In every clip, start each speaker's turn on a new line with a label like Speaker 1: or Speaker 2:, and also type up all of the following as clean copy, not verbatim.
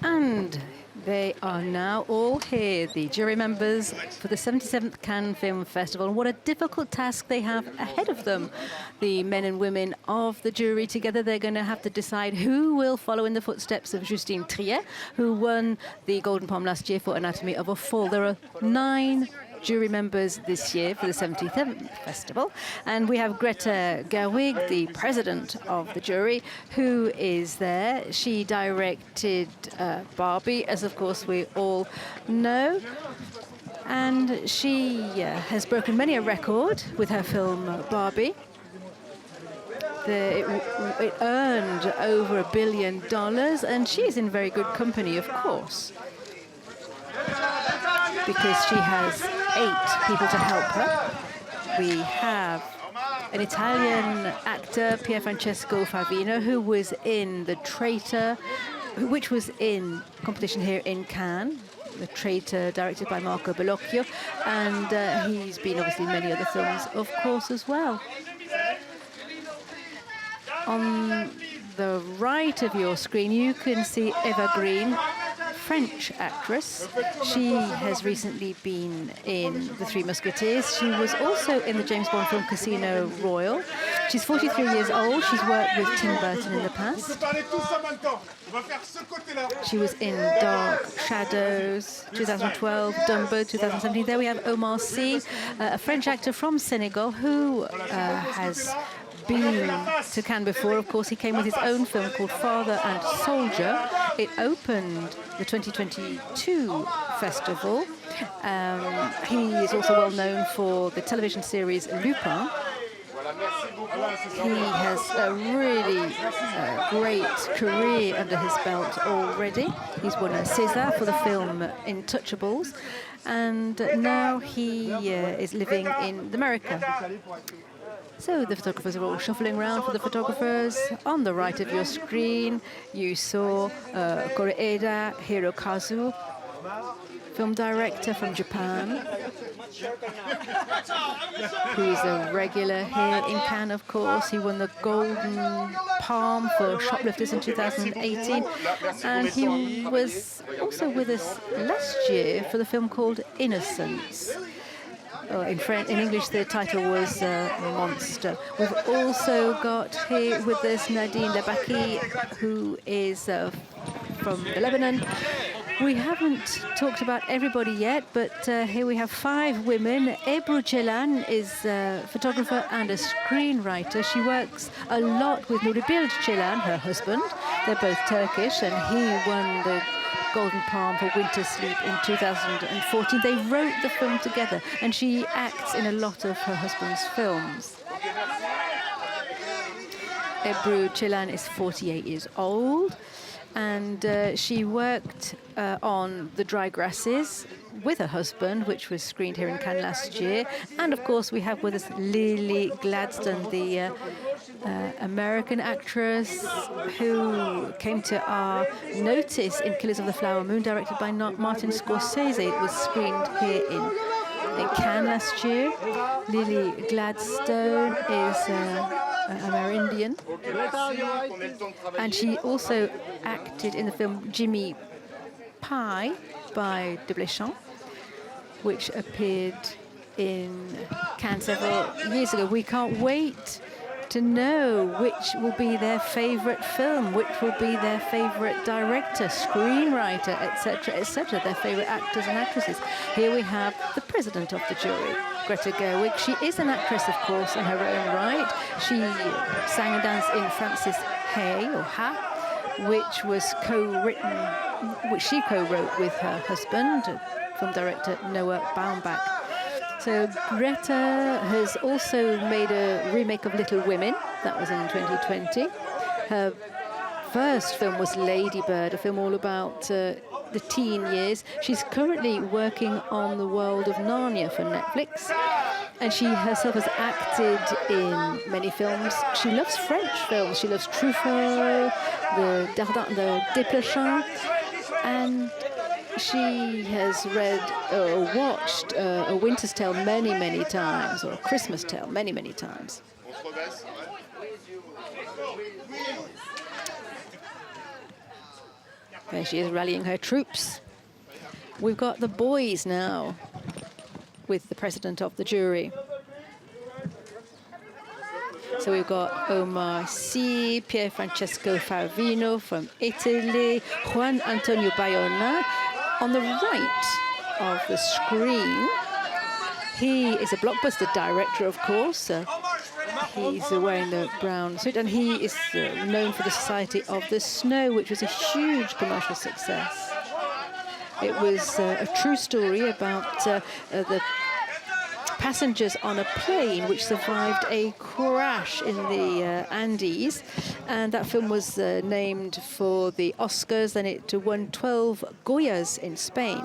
Speaker 1: And they are now all here, the jury members for the 77th Cannes Film Festival. And what a difficult task they have ahead of them. The men and women of the jury together, they're going to have to decide who will follow in the footsteps of Justine Triet, who won the Golden Palm last year for Anatomy of a Fall. There are 9 jury members this year for the 77th festival. And we have Greta Gerwig, the president of the jury, who is there. She directed Barbie, as of course we all know. And she has broken many a record with her film Barbie. It earned over $1 billion, and she is in very good company, of course, because she has 8 people to help her. We have an Italian actor, Pierfrancesco Favino, who was in The Traitor, which was in competition here in Cannes. The Traitor, directed by Marco Bellocchio, and he's been obviously in many other films, of course, as well. On the right of your screen, you can see Eva Green, French actress. She has recently been in The Three Musketeers. She was also in the James Bond film Casino Royale. She's 43 years old. She's worked with Tim Burton in the past. She was in Dark Shadows, 2012, Dumbo, 2017. There we have Omar Sy, a French actor from Senegal who has been to Cannes before. Of course, he came with his own film called Father and Soldier. It opened the 2022 festival. He is also well known for the television series Lupin. He has a really great career under his belt already. He's won a César for the film Intouchables, and now he is living in America. So the photographers are all shuffling around for the photographers. On the right of your screen, you saw Kore-edaHirokazu, film director from Japan, who is a regular here in Cannes, of course. He won the Golden Palm for Shoplifters in 2018, and he was also with us last year for the film called Innocence. In English, the title was Monster. We've also got here with us Nadine Labaki, who is from Lebanon. We haven't talked about everybody yet, but here we have 5 women. Ebru Ceylan is a photographer and a screenwriter. She works a lot with Nuribilge Ceylan, her husband. They're both Turkish, and he won the Golden Palm for Winter Sleep in 2014. They wrote the film together, and she acts in a lot of her husband's films. Ebru Ceylan is 48 years old, and she worked on The Dry Grasses with her husband, which was screened here in Cannes last year. And of course, we have with us Lily Gladstone, the American actress who came to our notice in Killers of the Flower Moon, directed by Martin Scorsese. It was screened here in Cannes last year. Lily Gladstone is Amerindian, and she also acted in the film Jimmy Pie by de Bléchamp, which appeared in Cannes several years ago. We can't wait to know which will be their favorite film, which will be their favorite director, screenwriter, etc., their favorite actors and actresses. Here we have the president of the jury, Greta Gerwig. She is an actress, of course, in her own right. She sang and danced in Francis Ha, which was which she co-wrote with her husband, film director Noah Baumbach. So Greta has also made a remake of Little Women. That was in 2020. Her first film was Lady Bird, a film all about the teen years. She's currently working on The World of Narnia for Netflix, and she herself has acted in many films. She loves French films. She loves Truffaut, the Desplechin, and she has read or watched A Winter's Tale many, many times, or A Christmas Tale many, many times. There she is rallying her troops. We've got the boys now with the president of the jury. So we've got Omar C, Pierfrancesco Favino from Italy, Juan Antonio Bayona. On the right of the screen, he is a blockbuster director, of course. He's wearing the brown suit, and he is known for the Society of the Snow, which was a huge commercial success. It was a true story about the passengers on a plane which survived a crash in the Andes, and that film was named for the Oscars, and it won 12 Goyas in Spain.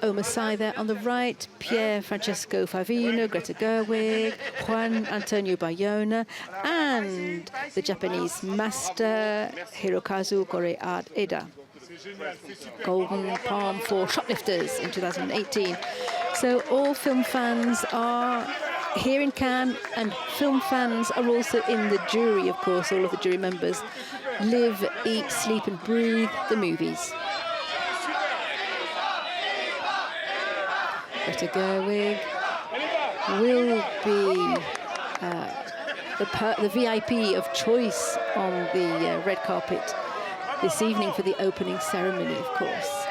Speaker 1: Omar Sy there on the right, Pierfrancesco Favino, Greta Gerwig, Juan Antonio Bayona, and the Japanese master Hirokazu Kore-eda. Golden Palm for Shoplifters in 2018. So all film fans are here in Cannes, and film fans are also in the jury, of course. All of the jury members live, eat, sleep and breathe the movies. Greta Gerwig will be the VIP of choice on the red carpet this evening for the opening ceremony, of course.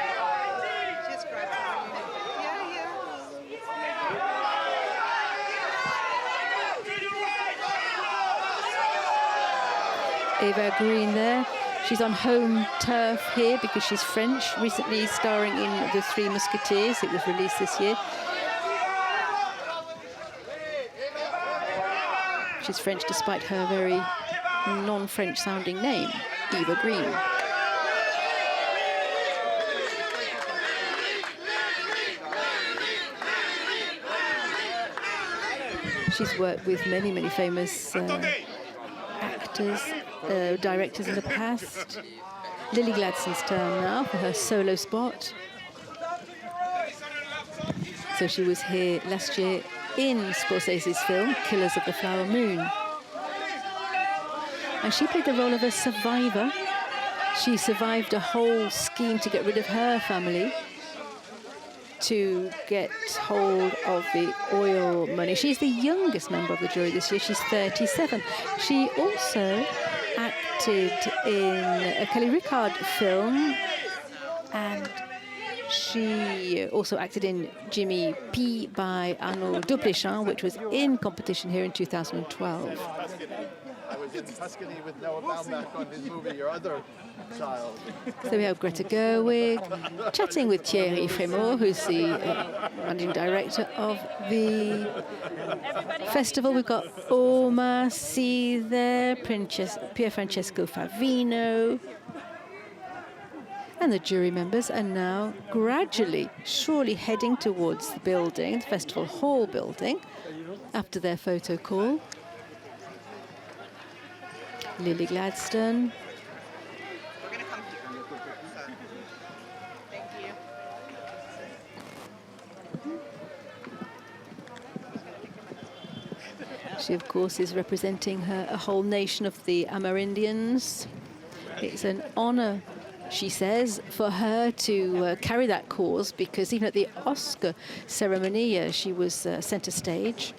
Speaker 1: Eva Green there. She's on home turf here because she's French, recently starring in The Three Musketeers. It was released this year. She's French despite her very non-French sounding name, Eva Green. She's worked with many, many famous actors, directors in the past. Lily Gladstone's turn now for her solo spot. So she was here last year in Scorsese's film, Killers of the Flower Moon. And she played the role of a survivor. She survived a whole scheme to get rid of her family to get hold of the oil money. She's the youngest member of the jury this year. She's 37. She also acted in a Kelly Rickard film, and she also acted in Jimmy P by Arnaud Dupléchin, which was in competition here in 2012.
Speaker 2: I was in Tuscany with Noah Baumbach on his movie, Your Other Child.
Speaker 1: So we have Greta Gerwig chatting with Thierry Frémaux, who's the managing director of the festival. We've got Omar C there, Pierfrancesco Favino, and the jury members are now gradually, surely heading towards the building, the festival hall building, after their photo call. Lily Gladstone.
Speaker 3: We're going to come here. Thank you.
Speaker 1: She, of course, is representing a whole nation of the Amerindians. It's an honor, she says, for her to carry that cause, because even at the Oscar ceremony, she was center stage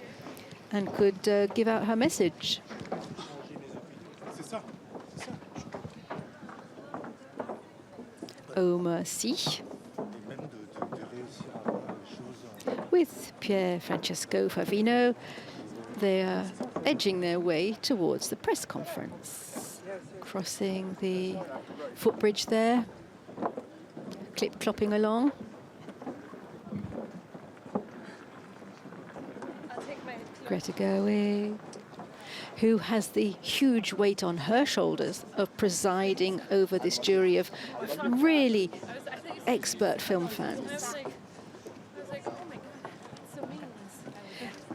Speaker 1: and could give out her message. Omar C with Pierfrancesco Favino. They are edging their way towards the press conference, crossing the footbridge there, clip-clopping along. Greta Gerwig, who has the huge weight on her shoulders of presiding over this jury of really expert film fans.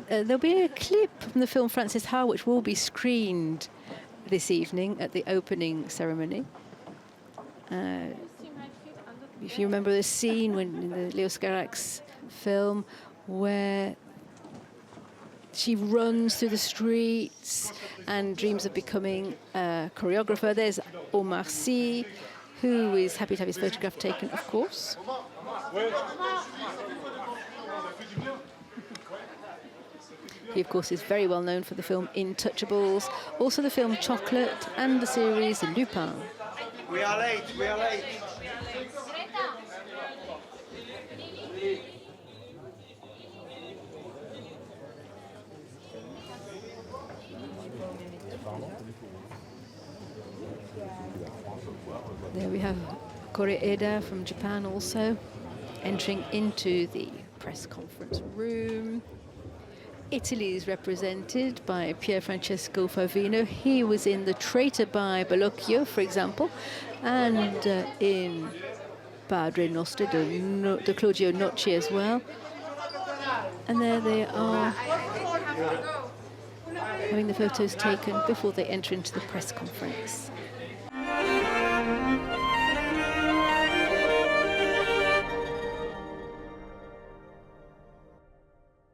Speaker 1: There'll be a clip from the film Frances Ha, which will be screened this evening at the opening ceremony. If you remember the scene when in the Leo Scarrax's film where she runs through the streets and dreams of becoming a choreographer. There's Omar, who is happy to have his photograph taken, of course. He, of course, is very well known for the film Intouchables, also the film Chocolate, and the series Lupin.
Speaker 4: We are late, we are late.
Speaker 1: There we have Kore-eda from Japan also entering into the press conference room. Italy is represented by Pierfrancesco Favino. He was in The Traitor by Bellocchio, for example, and in Padre Nostro de Claudio Nocci as well. And there they are, having the photos taken before they enter into the press conference.